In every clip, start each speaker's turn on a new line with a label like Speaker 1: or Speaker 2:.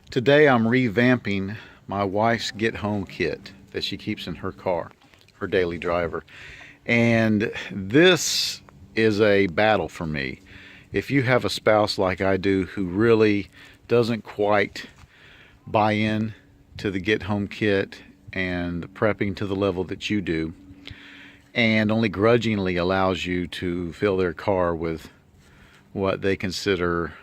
Speaker 1: Today I'm revamping my wife's get home kit that she keeps in her car, her daily driver. And this is a battle for me. If you have a spouse like I do who really doesn't quite buy in to the get home kit and the prepping to the level that you do, and only grudgingly allows you to fill their car with what they consider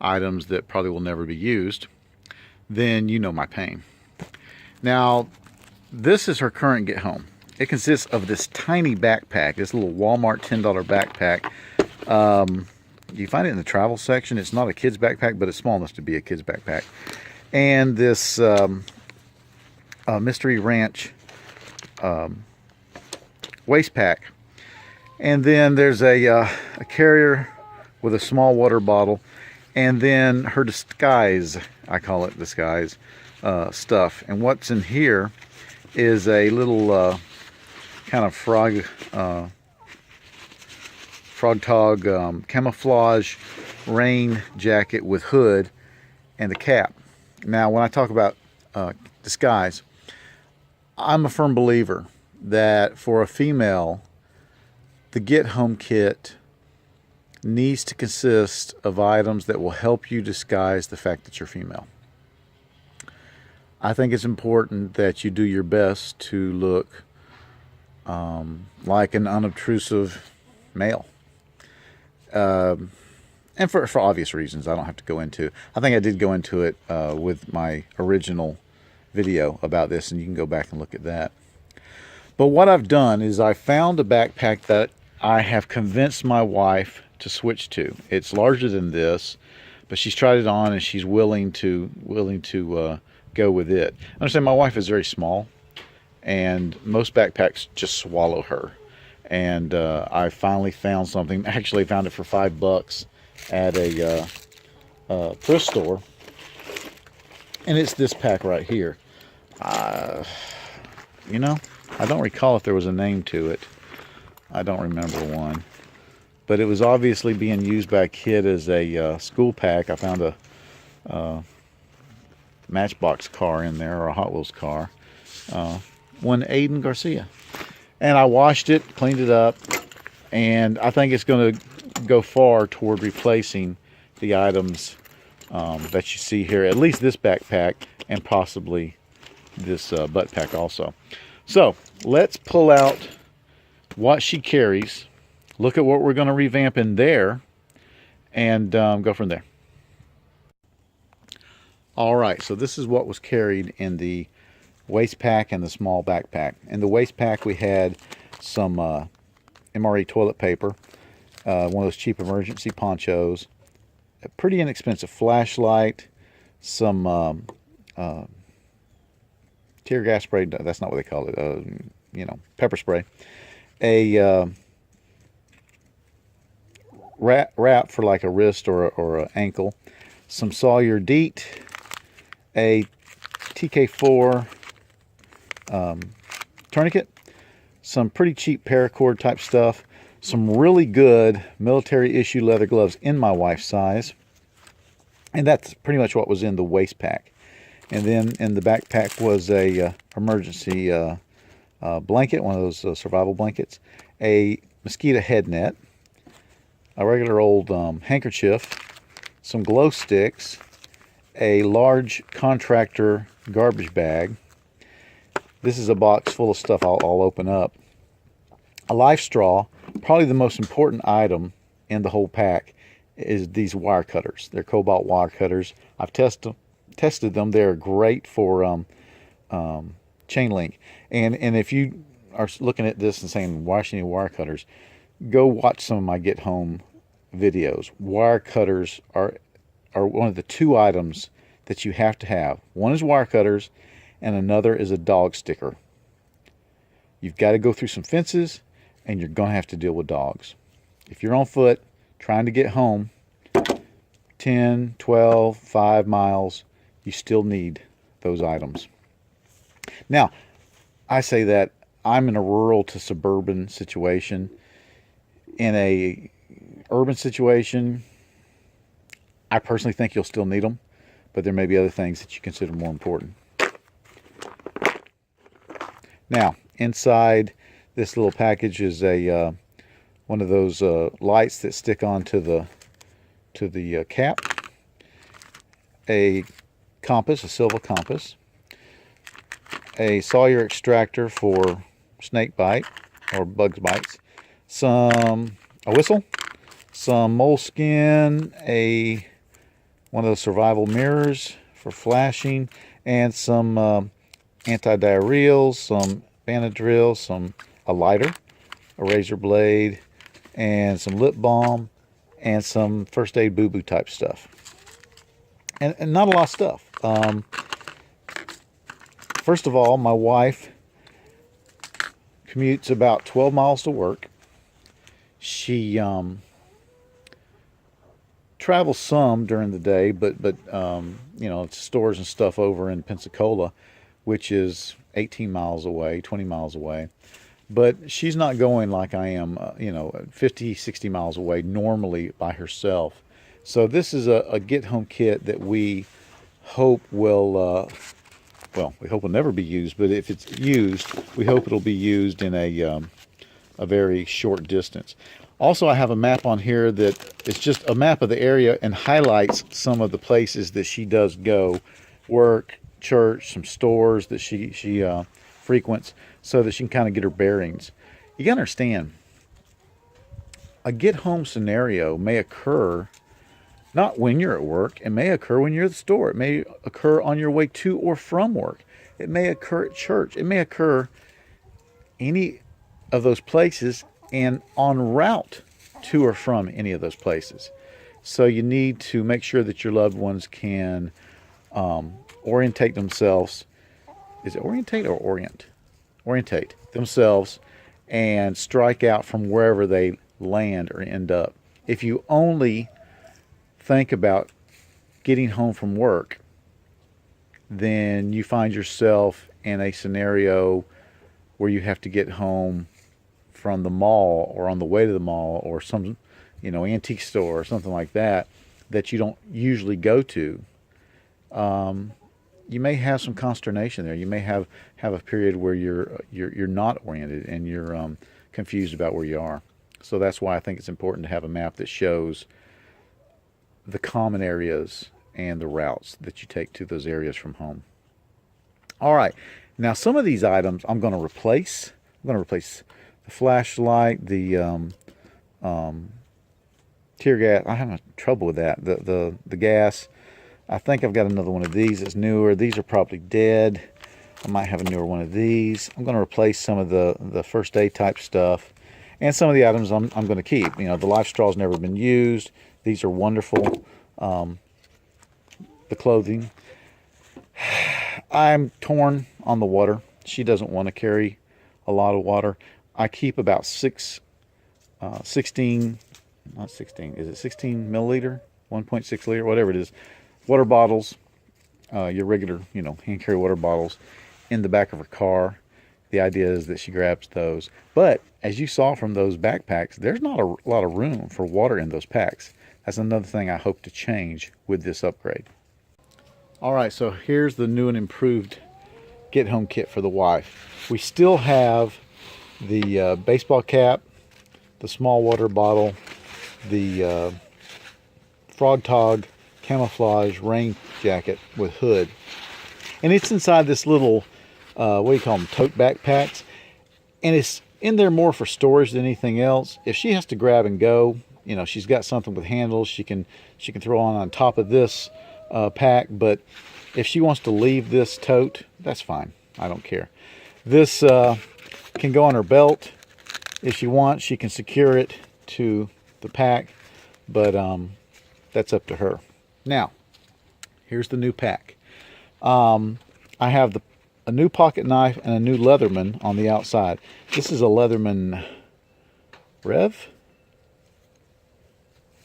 Speaker 1: items that probably will never be used, then you know my pain. Now, this is her current get home. It consists of this tiny backpack, this little Walmart $10 backpack. You find it in the travel section. It's not a kid's backpack, but it's small enough to be a kid's backpack. And this Mystery Ranch waist pack. And then there's a carrier with a small water bottle. And then her disguise, I call it disguise, stuff. And what's in here is a little kind of frog tog camouflage rain jacket with hood and a cap. Now, when I talk about disguise, I'm a firm believer that for a female, the get home kit needs to consist of items that will help you disguise the fact that you're female. I think it's important that you do your best to look like an unobtrusive male. And for obvious reasons I don't have to go into. I think I did go into it with my original video about this, and you can go back and look at that. But what I've done is I found a backpack that I have convinced my wife to switch to. It's larger than this, but she's tried it on and she's willing to go with it. I understand my wife is very small, and most backpacks just swallow her. And I finally found something. Actually found it for $5 at a thrift store, and it's this pack right here. You know, I don't recall if there was a name to it. I don't remember one. But it was obviously being used by a kid as a school pack. I found a Matchbox car in there, or a Hot Wheels car. One Aiden Garcia. And I washed it, cleaned it up, and I think it's going to go far toward replacing the items that you see here. At least this backpack, and possibly this butt pack also. So let's pull out what she carries, look at what we're going to revamp in there, and go from there. All right, so this is what was carried in the waist pack and the small backpack. In the waist pack, we had some MRE toilet paper, one of those cheap emergency ponchos, a pretty inexpensive flashlight, some tear gas spray. That's not what they call it. You know, pepper spray. A wrap for like a wrist or an ankle. Some Sawyer DEET. A TK4 tourniquet. Some pretty cheap paracord type stuff. Some really good military issue leather gloves in my wife's size. And that's pretty much what was in the waist pack. And then in the backpack was a emergency blanket, one of those survival blankets, a mosquito head net, a regular old handkerchief, some glow sticks, a large contractor garbage bag. This is a box full of stuff I'll open up. A life straw. Probably the most important item in the whole pack is these wire cutters. They're cobalt wire cutters. I've tested them. They're great for chain link. And if you are looking at this and saying, why should you need wire cutters? Go watch some of my get home videos. Wire cutters are one of the two items that you have to have. One is wire cutters, and another is a dog sticker. You've got to go through some fences, and you're going to have to deal with dogs. If you're on foot trying to get home 10, 12, 5 miles, you still need those items. Now, I say that I'm in a rural to suburban situation. In a urban situation, I personally think you'll still need them, but there may be other things that you consider more important. Now, inside this little package is a one of those lights that stick onto the cap, a compass, a silver compass, a Sawyer extractor for snake bite or bugs bites, a whistle, some moleskin, one of those survival mirrors for flashing, and some anti-diarrheals, some Benadryl, a lighter, a razor blade, and some lip balm, and some first aid boo-boo type stuff. And not a lot of stuff. First of all, my wife commutes about 12 miles to work. She travels some during the day, but you know, stores and stuff over in Pensacola, which is 18 miles away, 20 miles away. But she's not going like I am, you know, 50, 60 miles away normally by herself. So this is a get-home kit that we hope will, well, we hope will never be used, but if it's used, we hope it'll be used in a very short distance. Also, I have a map on here that is just a map of the area and highlights some of the places that she does go, work, church, some stores that she frequents, so that she can kind of get her bearings. You gotta understand, a get-home scenario may occur not when you're at work. It may occur when you're at the store. It may occur on your way to or from work. It may occur at church. It may occur any of those places and en route to or from any of those places. So you need to make sure that your loved ones can orientate themselves. Is it orientate or orient? Orientate themselves and strike out from wherever they land or end up. If you only think about getting home from work, then you find yourself in a scenario where you have to get home from the mall or on the way to the mall or some, you know, antique store or something like that that you don't usually go to. You may have some consternation there. You may have a period where you're not oriented and you're confused about where you are. So that's why I think it's important to have a map that shows the common areas and the routes that you take to those areas from home. All right, now some of these items I'm going to replace. I'm going to replace the flashlight, the tear gas. I have trouble with that. The gas. I think I've got another one of these that's newer. These are probably dead. I might have a newer one of these. I'm going to replace some of the first aid type stuff, and some of the items I'm going to keep. You know, the life straw's never been used. These are wonderful. The clothing. I'm torn on the water. She doesn't want to carry a lot of water. I keep about 16, not 16, is it 16 milliliter? 1.6 liter, whatever it is. Water bottles, your regular, you know, hand carry water bottles in the back of her car. The idea is that she grabs those. But as you saw from those backpacks, there's not a lot of room for water in those packs. That's another thing I hope to change with this upgrade. All right, so here's the new and improved get-home kit for the wife. We still have the baseball cap, the small water bottle, the Frog Tog camouflage rain jacket with hood. And it's inside this little, what do you call them, tote backpacks. And it's in there more for storage than anything else. If she has to grab and go, you know, she's got something with handles she can throw on top of this pack. But if she wants to leave this tote, that's fine. I don't care. This can go on her belt. If she wants, she can secure it to the pack. But that's up to her. Now, here's the new pack. I have a new pocket knife and a new Leatherman on the outside. This is a Leatherman Rev?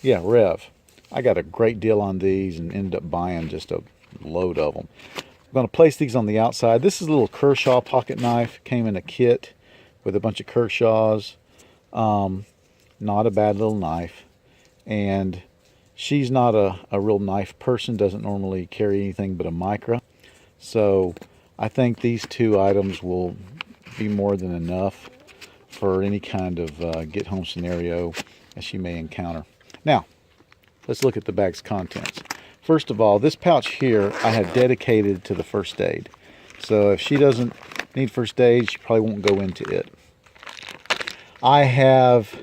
Speaker 1: Yeah, Rev. I got a great deal on these and ended up buying just a load of them. I'm going to place these on the outside. This is a little Kershaw pocket knife. Came in a kit with a bunch of Kershaws. Not a bad little knife. And she's not a real knife person, doesn't normally carry anything but a micro. So I think these two items will be more than enough for any kind of get home scenario that she may encounter. Now, let's look at the bag's contents. First of all, this pouch here I have dedicated to the first aid. So if she doesn't need first aid, she probably won't go into it. I have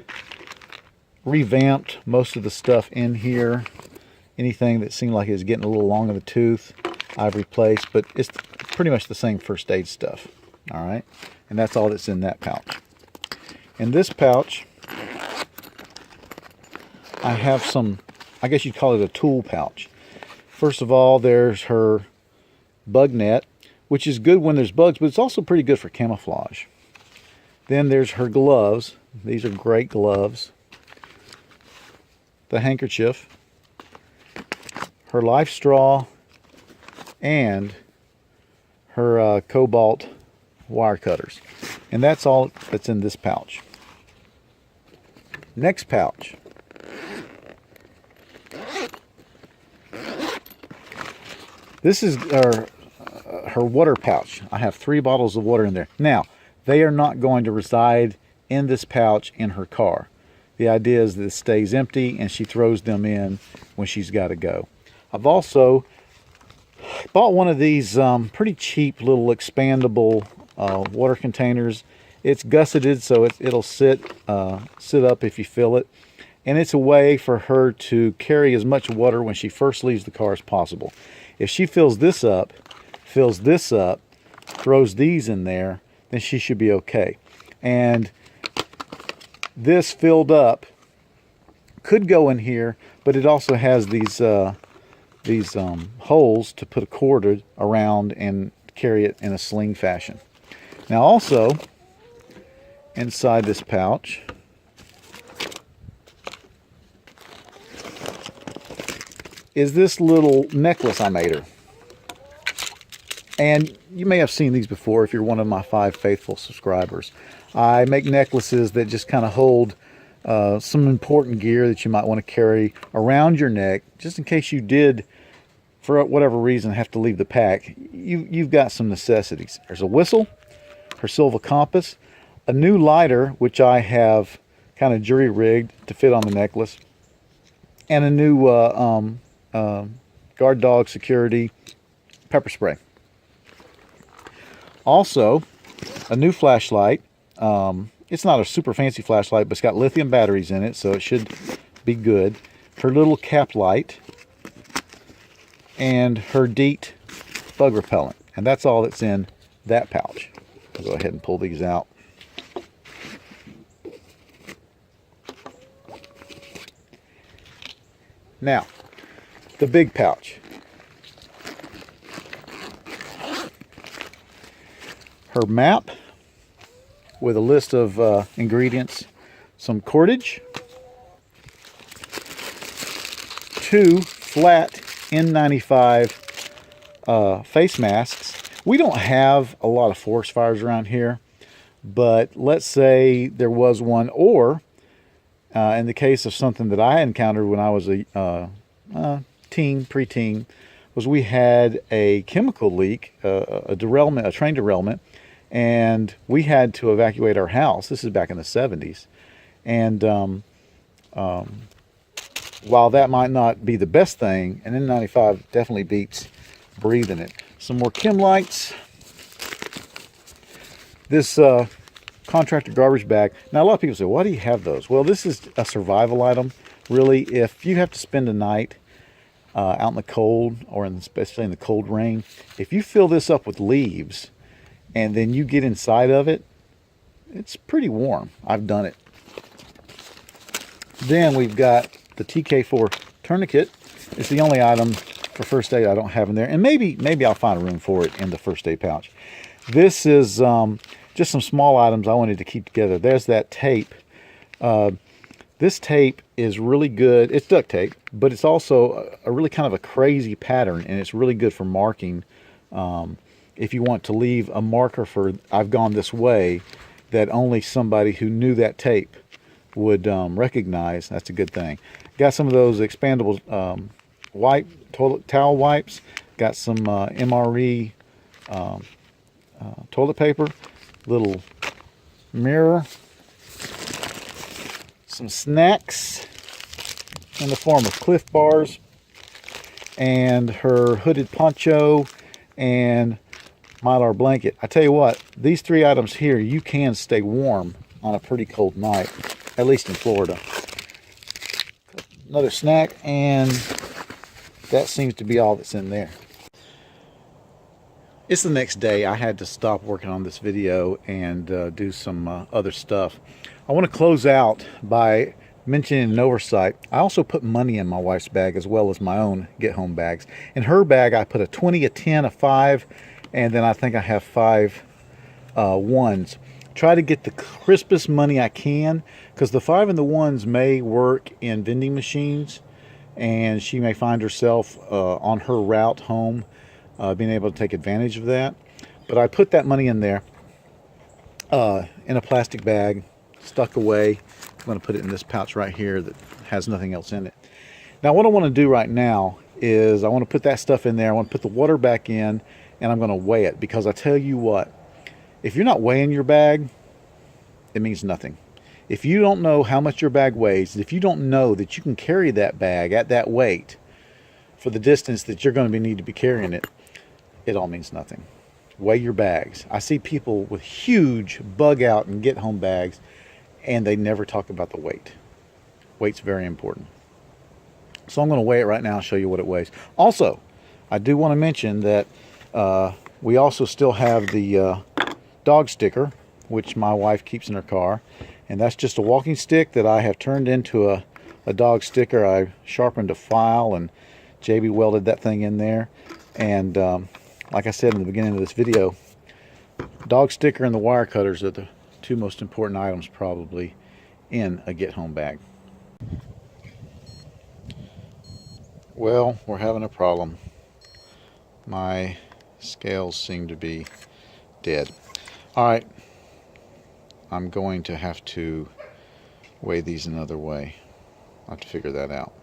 Speaker 1: revamped most of the stuff in here. Anything that seemed like it was getting a little long in the tooth, I've replaced, but it's pretty much the same first aid stuff. All right, and that's all that's in that pouch. In this pouch, I have some, I guess you'd call it a tool pouch. First of all, there's her bug net, which is good when there's bugs, but it's also pretty good for camouflage. Then there's her gloves. These are great gloves. The handkerchief, her life straw, and her cobalt wire cutters. And that's all that's in this pouch. Next pouch. This is her water pouch. I have 3 bottles of water in there. Now, they are not going to reside in this pouch in her car. The idea is that it stays empty and she throws them in when she's got to go. I've also bought one of these pretty cheap little expandable water containers. It's gusseted, so it'll sit up if you fill it. And it's a way for her to carry as much water when she first leaves the car as possible. If she fills this up, throws these in there, then she should be okay. And this filled up could go in here, but it also has these holes to put a cord around and carry it in a sling fashion. Now also, inside this pouch is this little necklace I made her. And you may have seen these before if you're one of my 5 faithful subscribers. I make necklaces that just kind of hold some important gear that you might want to carry around your neck, just in case you did, for whatever reason, have to leave the pack. You've got some necessities. There's a whistle, her silver compass, a new lighter, which I have kind of jury-rigged to fit on the necklace, and a new guard dog security pepper spray. Also, a new flashlight. It's not a super fancy flashlight, but it's got lithium batteries in it, so it should be good. Her little cap light, and her DEET bug repellent. And that's all that's in that pouch. I'll go ahead and pull these out. Now, the big pouch. Her map with a list of ingredients, some cordage, 2 flat N95 face masks. We don't have a lot of forest fires around here, but let's say there was one, or in the case of something that I encountered when I was a preteen, was we had a chemical leak, a train derailment, and we had to evacuate our house. This is back in the 70s. And while that might not be the best thing, an N95 definitely beats breathing it. Some more chem lights. This contractor garbage bag. Now, a lot of people say, why do you have those? Well, this is a survival item. Really, if you have to spend a night out in the cold, or especially in the cold rain, if you fill this up with leaves and then you get inside of it, it's pretty warm. I've done it. Then we've got the TK4 tourniquet. It's the only item for first aid I don't have in there, and maybe I'll find a room for it in the first aid pouch. This is just some small items I wanted to keep together. There's that tape. This tape is really good. It's duct tape, but it's also a really kind of a crazy pattern, and it's really good for marking. If you want to leave a marker for I've gone this way, that only somebody who knew that tape would recognize. That's a good thing. Got some of those expandable toilet towel wipes. Got some MRE toilet paper. Little mirror. Some snacks in the form of Cliff Bars. And her hooded poncho and Mylar blanket. I tell you what, these 3 items here, you can stay warm on a pretty cold night, at least in Florida. Another snack, and that seems to be all that's in there. It's the next day. I had to stop working on this video and do some other stuff. I want to close out by mentioning an oversight. I also put money in my wife's bag as well as my own get-home bags. In her bag, I put a 20, a 10, a 5, and then I think I have 5 ones. Try to get the crispest money I can, because the 5 and the 1s may work in vending machines, and she may find herself on her route home being able to take advantage of that. But I put that money in there in a plastic bag, stuck away. I'm going to put it in this pouch right here that has nothing else in it. Now what I want to do right now is I want to put that stuff in there. I want to put the water back in, and I'm going to weigh it, because I tell you what, if you're not weighing your bag, it means nothing. If you don't know how much your bag weighs, if you don't know that you can carry that bag at that weight for the distance that you're going to need to be carrying it, it all means nothing. Weigh your bags. I see people with huge bug out and get home bags, and they never talk about the weight. Weight's very important. So I'm going to weigh it right now and show you what it weighs. Also, I do want to mention that we also still have the dog sticker, which my wife keeps in her car. And that's just a walking stick that I have turned into a dog sticker. I sharpened a file and JB welded that thing in there. And like I said in the beginning of this video, dog sticker and the wire cutters are the 2 most important items probably in a get-home bag. Well, we're having a problem. My scales seem to be dead. All right, I'm going to have to weigh these another way. I'll have to figure that out.